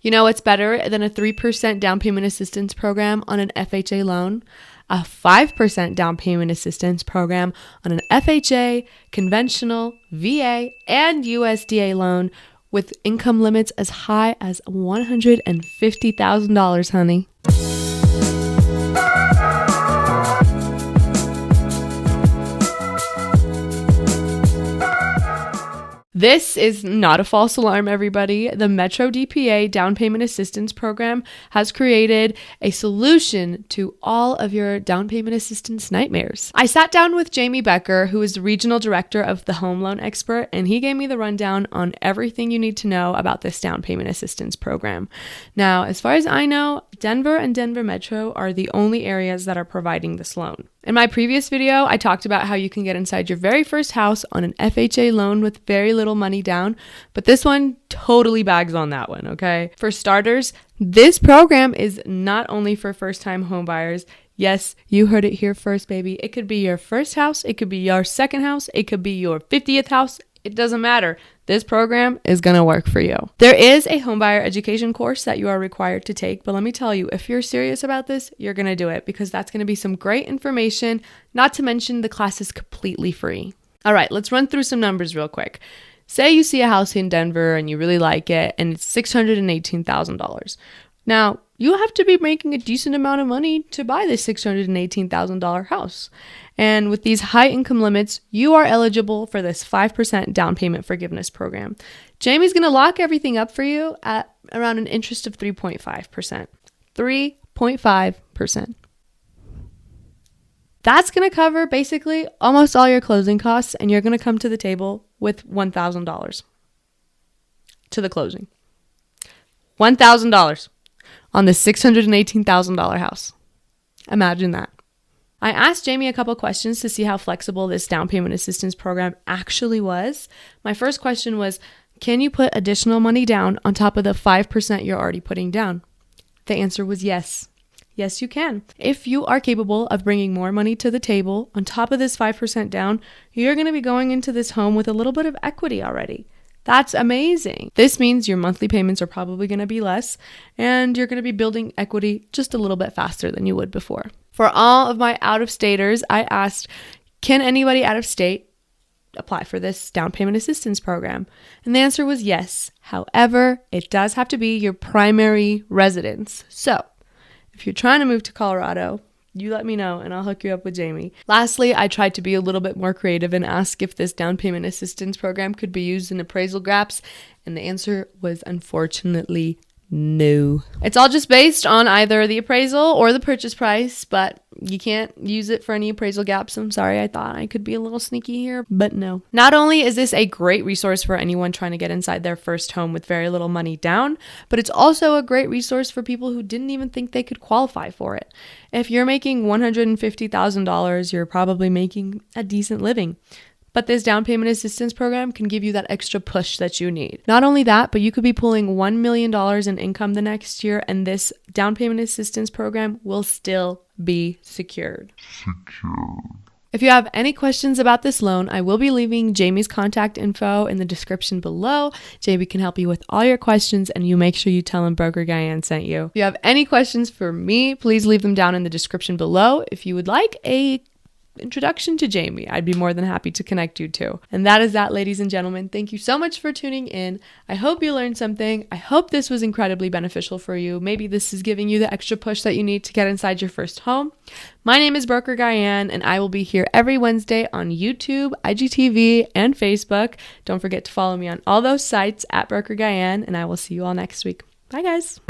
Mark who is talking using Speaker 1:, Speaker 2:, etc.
Speaker 1: You know what's better than a 3% down payment assistance program on an FHA loan? A 5% down payment assistance program on an FHA, conventional, VA, and USDA loan with income limits as high as $150,000, honey. This is not a false alarm, everybody. The Metro DPA Down Payment Assistance Program has created a solution to all of your down payment assistance nightmares. I sat down with Jamie BECKER, who is the regional director of the Home Loan Expert, and he gave me the rundown on everything you need to know about this down payment assistance program. Now, as far as I know, Denver and Denver Metro are the only areas that are providing this loan. In my previous video, I talked about how you can get inside your very first house on an FHA loan with very little money down, but this one totally bags on that one, okay? For starters, this program is not only for first-time home buyers. Yes, you heard it here first, baby. It could be your first house, it could be your second house, it could be your 50th house. It doesn't matter. This program is going to work for you. There is a homebuyer education course that you are required to take, but let me tell you, if you're serious about this, you're going to do it because that's going to be some great information, not to mention the class is completely free. All right, let's run through some numbers real quick. Say you see a house in Denver and you really like it and it's $618,000. Now, you have to be making a decent amount of money to buy this $618,000 house. And with these high income limits, you are eligible for this 5% down payment forgiveness program. Jamie's going to lock everything up for you at around an interest of 3.5%. 3.5%. That's going to cover basically almost all your closing costs, and you're going to come to the table with $1,000 to the closing. $1,000 on the $618,000 house. Imagine that. I asked Jamie a couple questions to see how flexible this down payment assistance program actually was. My first question was, can you put additional money down on top of the 5% you're already putting down? The answer was yes. Yes, you can. If you are capable of bringing more money to the table on top of this 5% down, you're going to be going into this home with a little bit of equity already. That's amazing. This means your monthly payments are probably going to be less, and you're going to be building equity just a little bit faster than you would before. For all of my out-of-staters, I asked, can anybody out of state apply for this down payment assistance program? And the answer was yes. However, it does have to be your primary residence. So if you're trying to move to Colorado, you let me know and I'll hook you up with Jamie. Lastly, I tried to be a little bit more creative and ask if this down payment assistance program could be used in appraisal gaps, and the answer was unfortunately no. It's all just based on either the appraisal or the purchase price, but you can't use it for any appraisal gaps. I'm sorry, I thought I could be a little sneaky here, but no. Not only is this a great resource for anyone trying to get inside their first home with very little money down, but it's also a great resource for people who didn't even think they could qualify for it. If you're making $150,000, you're probably making a decent living. But this down payment assistance program can give you that extra push that you need. Not only that, but you could be pulling $1 million in income the next year, and this down payment assistance program will still be secured. If you have any questions about this loan, I will be leaving Jamie's contact info in the description below. Jamie can help you with all your questions, and you make sure you tell him Brokergayane sent you. If you have any questions for me, please leave them down in the description below. If you would like a introduction to Jamie, I'd be more than happy to connect you to. And that is that, ladies and gentlemen. Thank you so much for tuning in. I hope you learned something. I hope this was incredibly beneficial for you. Maybe this is giving you the extra push that you need to get inside your first home. My name is Brokergayane, and I will be here every Wednesday on YouTube, IGTV, and Facebook. Don't forget to follow me on all those sites at Brokergayane, and I will see you all next week. Bye, guys.